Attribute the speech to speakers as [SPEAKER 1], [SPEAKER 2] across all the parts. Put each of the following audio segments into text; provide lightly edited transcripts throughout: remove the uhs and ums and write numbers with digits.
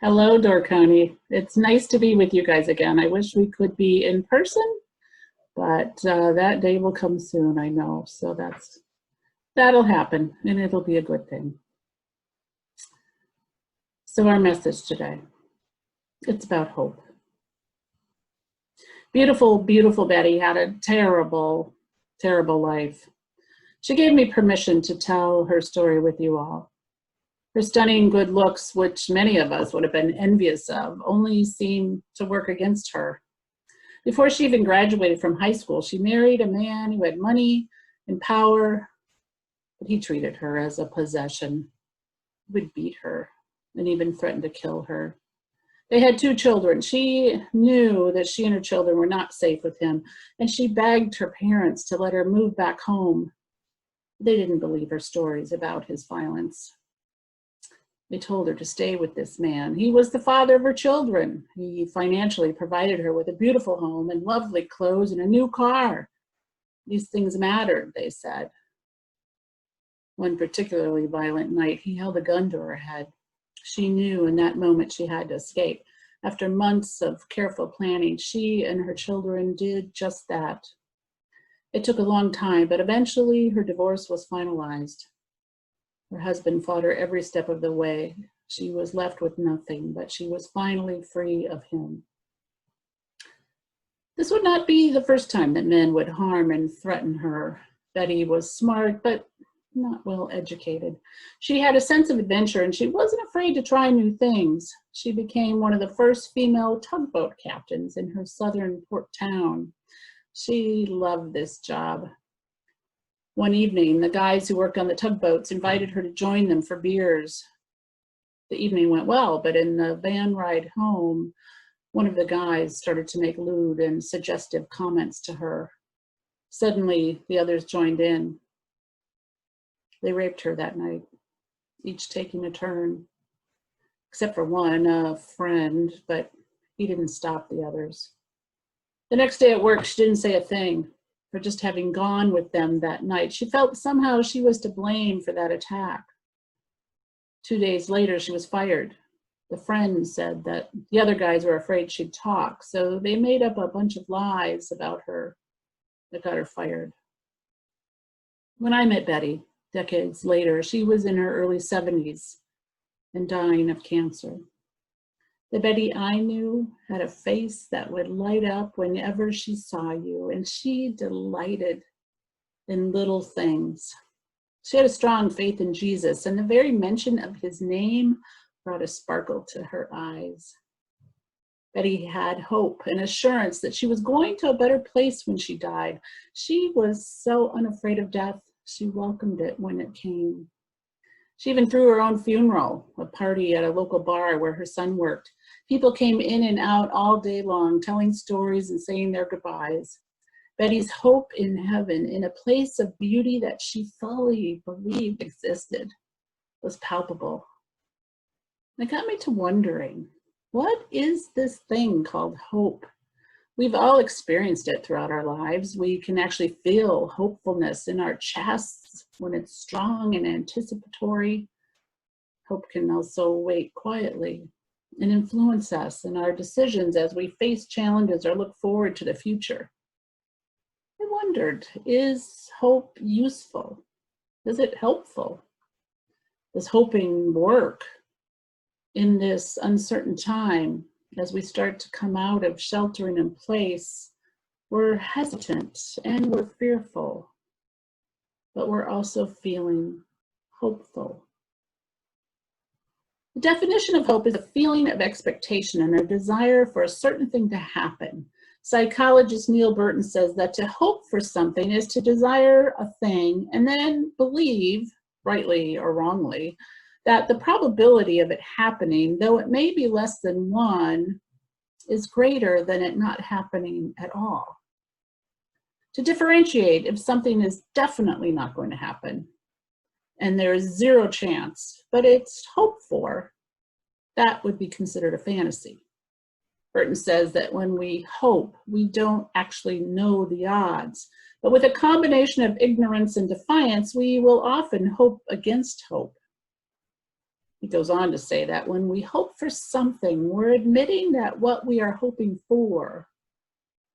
[SPEAKER 1] Hello, Door County. It's nice to be with you guys again. I wish we could be in person, but that day will come soon, I know. So that'll happen, and it'll be a good thing. So our message today, it's about hope. Beautiful, beautiful Betty had a terrible, terrible life. She gave me permission to tell her story with you all. Her stunning good looks, which many of us would have been envious of, only seemed to work against her. Before she even graduated from high school, she married a man who had money and power, but he treated her as a possession. He would beat her and even threatened to kill her. They had 2 children. She knew that she and her children were not safe with him, and she begged her parents to let her move back home. They didn't believe her stories about his violence. They told her to stay with this man. He was the father of her children. He financially provided her with a beautiful home and lovely clothes and a new car. These things mattered, they said. One particularly violent night, he held a gun to her head. She knew in that moment she had to escape. After months of careful planning, she and her children did just that. It took a long time, but eventually her divorce was finalized. Her husband fought her every step of the way. She was left with nothing, but she was finally free of him. This would not be the first time that men would harm and threaten her. Betty was smart, but not well educated. She had a sense of adventure, and she wasn't afraid to try new things. She became one of the first female tugboat captains in her southern port town. She loved this job. One evening, the guys who worked on the tugboats invited her to join them for beers. The evening went well, but in the van ride home, one of the guys started to make lewd and suggestive comments to her. Suddenly, the others joined in. They raped her that night, each taking a turn, except for one, a friend, but he didn't stop the others. The next day at work, she didn't say a thing. For just having gone with them that night. She felt somehow she was to blame for that attack. 2 days later, she was fired. The friend said that the other guys were afraid she'd talk, so they made up a bunch of lies about her that got her fired. When I met Betty, decades later, she was in her early 70s and dying of cancer. The Betty I knew had a face that would light up whenever she saw you, and she delighted in little things. She had a strong faith in Jesus, and the very mention of his name brought a sparkle to her eyes. Betty had hope and assurance that she was going to a better place when she died. She was so unafraid of death, she welcomed it when it came. She even threw her own funeral, a party at a local bar where her son worked. People came in and out all day long, telling stories and saying their goodbyes. Betty's hope in heaven, in a place of beauty that she fully believed existed, was palpable. It got me to wondering, what is this thing called hope? We've all experienced it throughout our lives. We can actually feel hopefulness in our chests when it's strong and anticipatory. Hope can also wait quietly and influence us in our decisions as we face challenges or look forward to the future. I wondered, is hope useful? Is it helpful? Does hoping work in this uncertain time as we start to come out of sheltering in place? We're hesitant and we're fearful, but we're also feeling hopeful. The definition of hope is a feeling of expectation and a desire for a certain thing to happen. Psychologist Neil Burton says that to hope for something is to desire a thing and then believe, rightly or wrongly, that the probability of it happening, though it may be less than 1, is greater than it not happening at all. To differentiate if something is definitely not going to happen and there is 0 chance, but it's hoped for, that would be considered a fantasy. Burton says that when we hope, we don't actually know the odds, but with a combination of ignorance and defiance, we will often hope against hope. He goes on to say that when we hope for something, we're admitting that what we are hoping for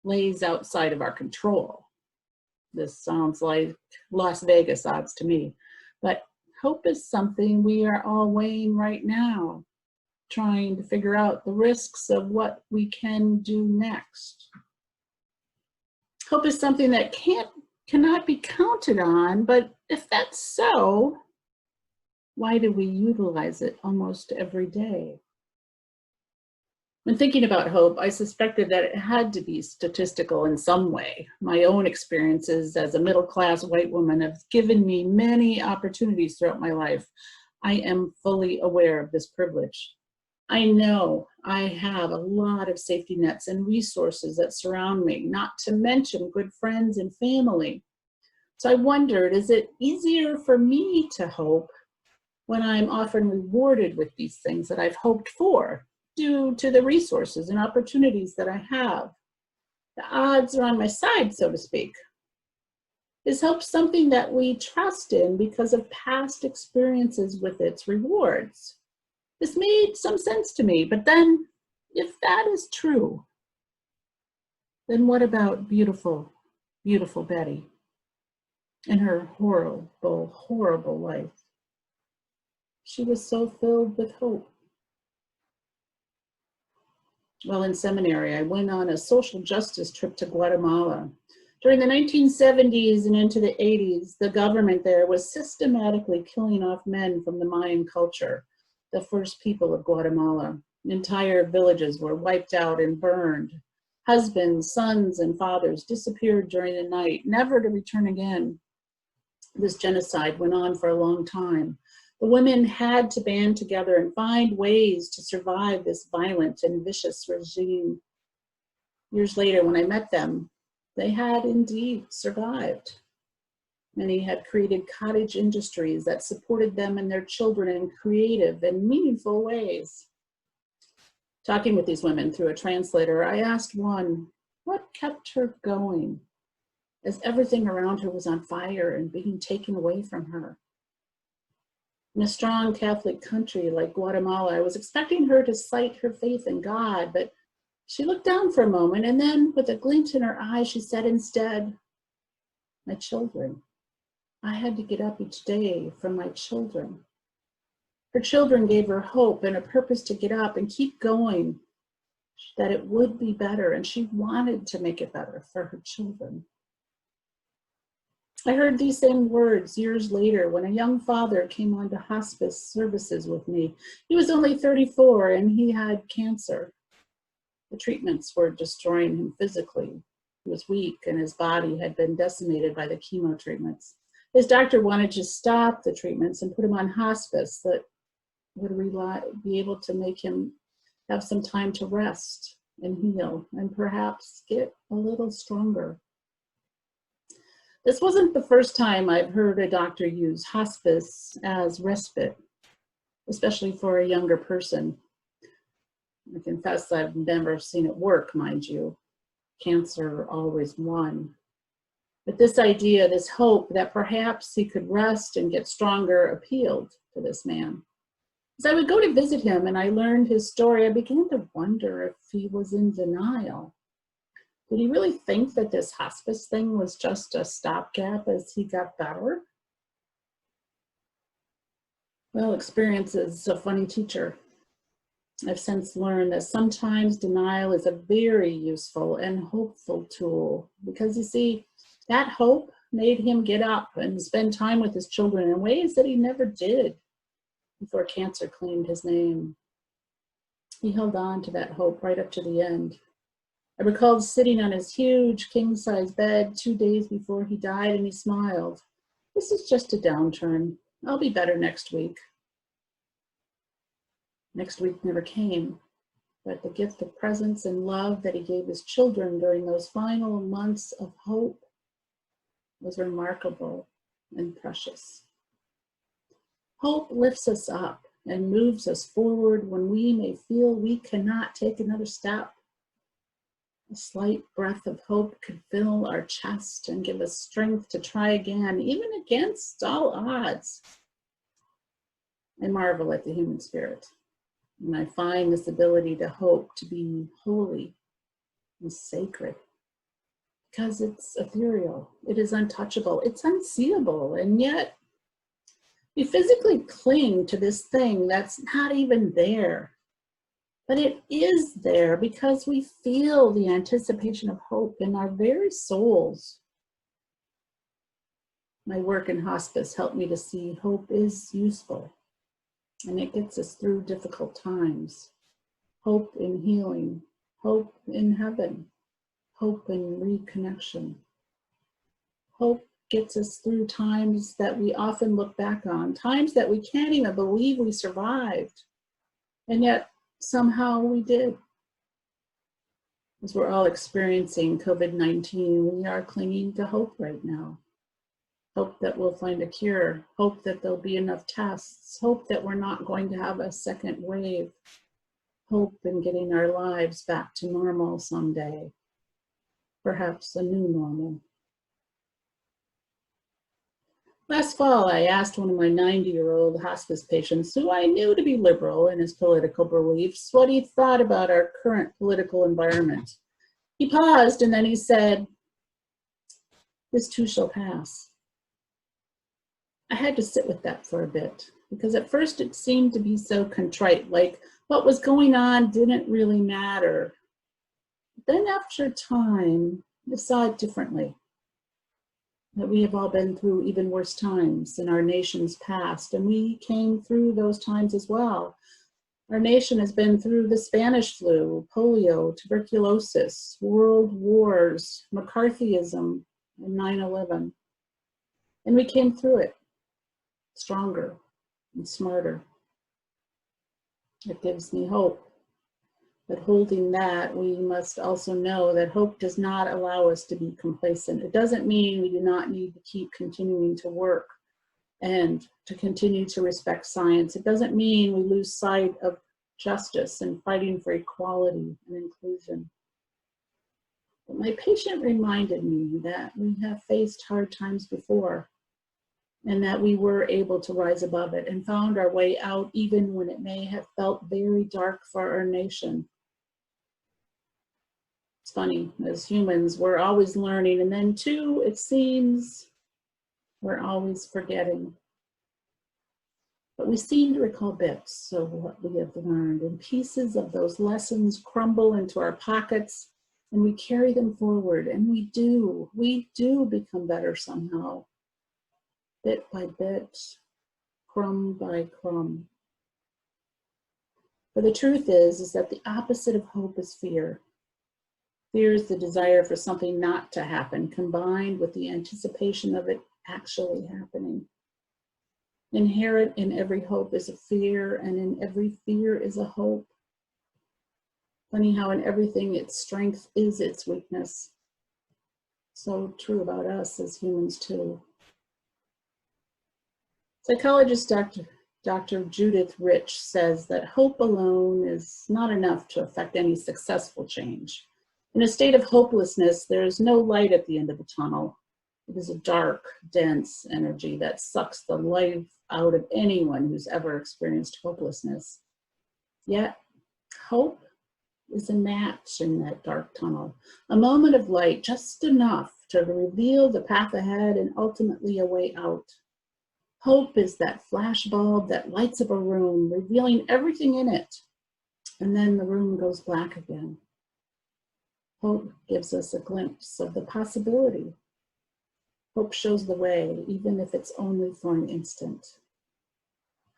[SPEAKER 1] lays outside of our control. This sounds like Las Vegas odds to me, but hope is something we are all weighing right now, trying to figure out the risks of what we can do next. Hope is something that cannot be counted on, but if that's so, why do we utilize it almost every day? When thinking about hope, I suspected that it had to be statistical in some way. My own experiences as a middle-class white woman have given me many opportunities throughout my life. I am fully aware of this privilege. I know I have a lot of safety nets and resources that surround me, not to mention good friends and family. So I wondered, is it easier for me to hope when I'm often rewarded with these things that I've hoped for due to the resources and opportunities that I have? The odds are on my side, so to speak. Is hope something that we trust in because of past experiences with its rewards? This made some sense to me, but then if that is true, then what about beautiful, beautiful Betty and her horrible, horrible life? She was so filled with hope. While in seminary, I went on a social justice trip to Guatemala. During the 1970s and into the 80s, the government there was systematically killing off men from the Mayan culture, the first people of Guatemala. Entire villages were wiped out and burned. Husbands, sons, and fathers disappeared during the night, never to return again. This genocide went on for a long time. The women had to band together and find ways to survive this violent and vicious regime. Years later, when I met them, they had indeed survived. Many had created cottage industries that supported them and their children in creative and meaningful ways. Talking with these women through a translator, I asked one, what kept her going as everything around her was on fire and being taken away from her? In a strong Catholic country like Guatemala, I was expecting her to cite her faith in God, but she looked down for a moment and then, with a glint in her eye, she said instead, my children. I had to get up each day for my children. Her children gave her hope and a purpose to get up and keep going, that it would be better, and she wanted to make it better for her children. I heard these same words years later when a young father came on to hospice services with me. He was only 34 and he had cancer. The treatments were destroying him physically. He was weak and his body had been decimated by the chemo treatments. His doctor wanted to stop the treatments and put him on hospice that would be able to make him have some time to rest and heal and perhaps get a little stronger. This wasn't the first time I've heard a doctor use hospice as respite, especially for a younger person. I confess I've never seen it work, mind you. Cancer always won. But this idea, this hope that perhaps he could rest and get stronger appealed to this man. As I would go to visit him and I learned his story, I began to wonder if he was in denial. Did he really think that this hospice thing was just a stopgap as he got better? Well, experience is a funny teacher. I've since learned that sometimes denial is a very useful and hopeful tool because, you see, that hope made him get up and spend time with his children in ways that he never did before cancer claimed his name. He held on to that hope right up to the end. I recalled sitting on his huge king-size bed 2 days before he died, and he smiled. This is just a downturn. I'll be better next week. Next week never came, but the gift of presence and love that he gave his children during those final months of hope was remarkable and precious. Hope lifts us up and moves us forward when we may feel we cannot take another step. A slight breath of hope could fill our chest and give us strength to try again, even against all odds. I marvel at the human spirit, and I find this ability to hope to be holy and sacred because it's ethereal, it is untouchable, it's unseeable, and yet we physically cling to this thing that's not even there. But it is there because we feel the anticipation of hope in our very souls. My work in hospice helped me to see hope is useful, and it gets us through difficult times. Hope in healing, hope in heaven, hope in reconnection. Hope gets us through times that we often look back on, times that we can't even believe we survived, and yet somehow we did. As we're all experiencing COVID-19, we are clinging to hope right now. Hope that we'll find a cure, hope that there'll be enough tests, hope that we're not going to have a second wave, hope in getting our lives back to normal someday, perhaps a new normal. Last fall, I asked one of my 90-year-old hospice patients, who I knew to be liberal in his political beliefs, what he thought about our current political environment. He paused and then he said, "This too shall pass." I had to sit with that for a bit, because at first it seemed to be so contrite, like what was going on didn't really matter. But then after time, I saw it differently. That we have all been through even worse times in our nation's past, and we came through those times as well. Our nation has been through the Spanish flu, polio, tuberculosis, world wars, McCarthyism, and 9/11. And we came through it stronger and smarter. It gives me hope. But holding that, we must also know that hope does not allow us to be complacent. It doesn't mean we do not need to keep continuing to work and to continue to respect science. It doesn't mean we lose sight of justice and fighting for equality and inclusion. But my patient reminded me that we have faced hard times before, and that we were able to rise above it and found our way out even when it may have felt very dark for our nation. It's funny, as humans, we're always learning, and then too, it seems, we're always forgetting. But we seem to recall bits of what we have learned, and pieces of those lessons crumble into our pockets, and we carry them forward, and we do become better somehow, bit by bit, crumb by crumb. But the truth is that the opposite of hope is fear. Fear is the desire for something not to happen, combined with the anticipation of it actually happening. Inherent in every hope is a fear, and in every fear is a hope. Funny how in everything its strength is its weakness. So true about us as humans too. Psychologist Dr. Judith Rich says that hope alone is not enough to affect any successful change. In a state of hopelessness, there is no light at the end of the tunnel. It is a dark, dense energy that sucks the life out of anyone who's ever experienced hopelessness. Yet, hope is a match in that dark tunnel, a moment of light, just enough to reveal the path ahead and ultimately a way out. Hope is that flash bulb that lights up a room, revealing everything in it, and then the room goes black again. Hope gives us a glimpse of the possibility. Hope shows the way, even if it's only for an instant.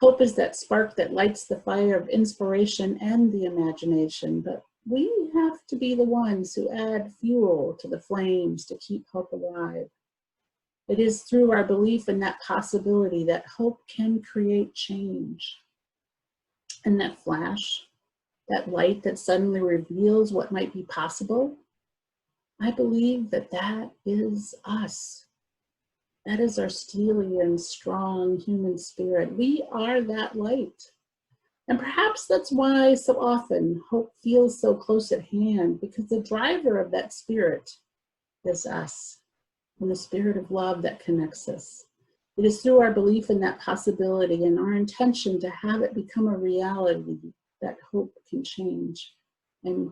[SPEAKER 1] Hope is that spark that lights the fire of inspiration and the imagination, but we have to be the ones who add fuel to the flames to keep hope alive. It is through our belief in that possibility that hope can create change. And that flash, that light that suddenly reveals what might be possible, I believe that that is us. That is our steely and strong human spirit. We are that light. And perhaps that's why so often hope feels so close at hand, because the driver of that spirit is us, and the spirit of love that connects us. It is through our belief in that possibility and our intention to have it become a reality that hope can change and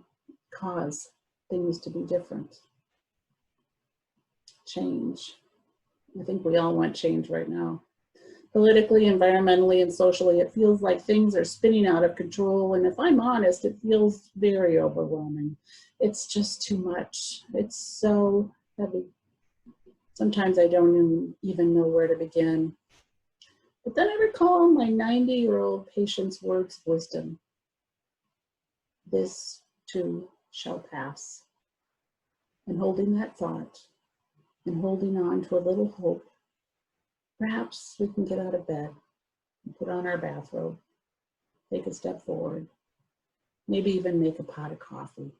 [SPEAKER 1] cause things to be different. Change. I think we all want change right now. Politically, environmentally, and socially, it feels like things are spinning out of control. And if I'm honest, it feels very overwhelming. It's just too much. It's so heavy. Sometimes I don't even know where to begin. But then I recall my 90-year-old patient's words of wisdom. This too shall pass. And holding that thought and holding on to a little hope, perhaps we can get out of bed and put on our bathrobe, take a step forward, maybe even make a pot of coffee.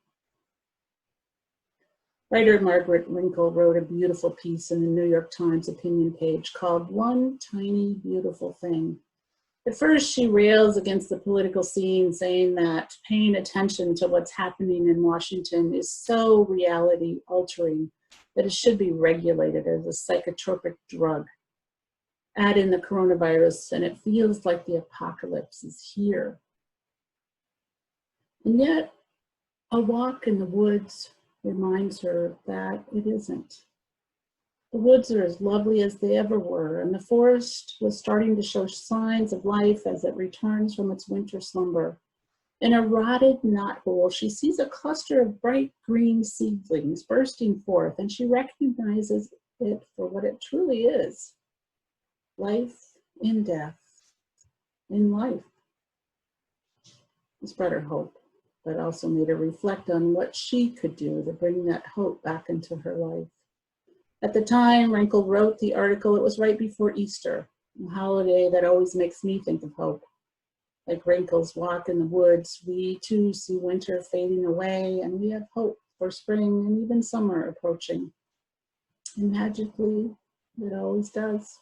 [SPEAKER 1] Writer Margaret Winkle wrote a beautiful piece in the New York Times opinion page called "One Tiny Beautiful Thing." At first, she rails against the political scene, saying that paying attention to what's happening in Washington is so reality altering that it should be regulated as a psychotropic drug. Add in the coronavirus, and it feels like the apocalypse is here. And yet, a walk in the woods reminds her that it isn't. The woods are as lovely as they ever were, and the forest was starting to show signs of life as it returns from its winter slumber. In a rotted knothole, she sees a cluster of bright green seedlings bursting forth, and she recognizes it for what it truly is: life in death, in life. This brought her hope, but also made her reflect on what she could do to bring that hope back into her life. At the time Winkle wrote the article, it was right before Easter, a holiday that always makes me think of hope. Like Winkle's walk in the woods, we too see winter fading away, and we have hope for spring and even summer approaching. And magically, it always does.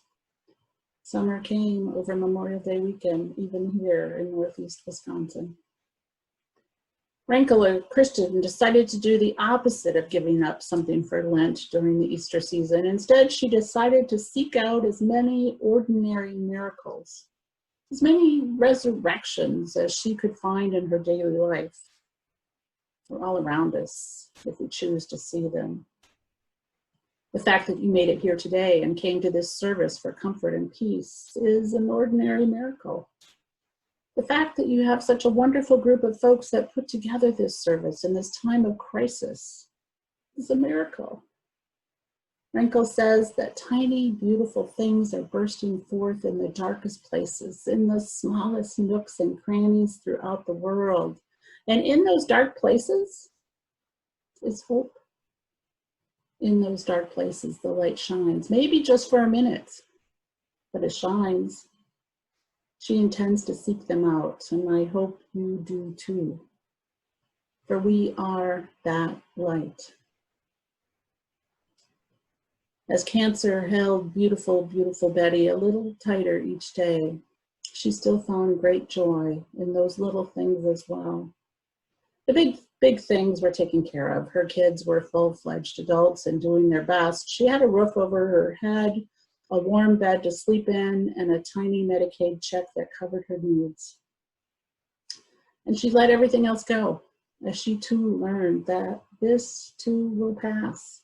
[SPEAKER 1] Summer came over Memorial Day weekend, even here in Northeast Wisconsin. Winkle, a Christian, decided to do the opposite of giving up something for Lent during the Easter season. Instead, she decided to seek out as many ordinary miracles, as many resurrections as she could find in her daily life. They're all around us if we choose to see them. The fact that you made it here today and came to this service for comfort and peace is an ordinary miracle. The fact that you have such a wonderful group of folks that put together this service in this time of crisis is a miracle. Winkle says that tiny, beautiful things are bursting forth in the darkest places, in the smallest nooks and crannies throughout the world. And in those dark places is hope. In those dark places, the light shines, maybe just for a minute, but it shines. She intends to seek them out, and I hope you do too, for we are that light. As cancer held beautiful, beautiful Betty a little tighter each day, she still found great joy in those little things as well. The big things were taken care of. Her kids were full-fledged adults and doing their best. She had a roof over her head, a warm bed to sleep in, and a tiny Medicaid check that covered her needs. And she let everything else go, as she too learned that this too will pass.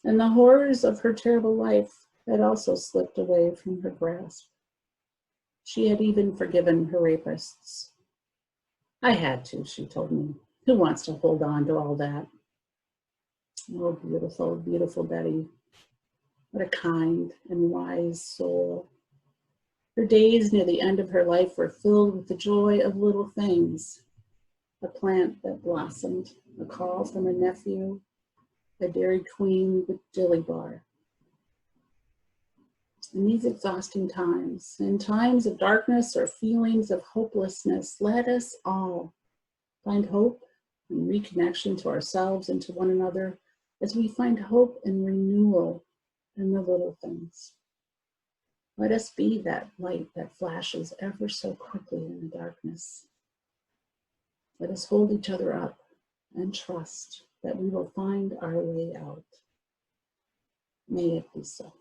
[SPEAKER 1] And the horrors of her terrible life had also slipped away from her grasp. She had even forgiven her rapists. I had to, she told me. Who wants to hold on to all that? Oh, beautiful, beautiful Betty. What a kind and wise soul. Her days near the end of her life were filled with the joy of little things. A plant that blossomed, a call from a nephew, a Dairy Queen with dilly bar. In these exhausting times, in times of darkness or feelings of hopelessness, let us all find hope and reconnection to ourselves and to one another as we find hope and renewal in the little things. Let us be that light that flashes ever so quickly in the darkness. Let us hold each other up and trust that we will find our way out. May it be so.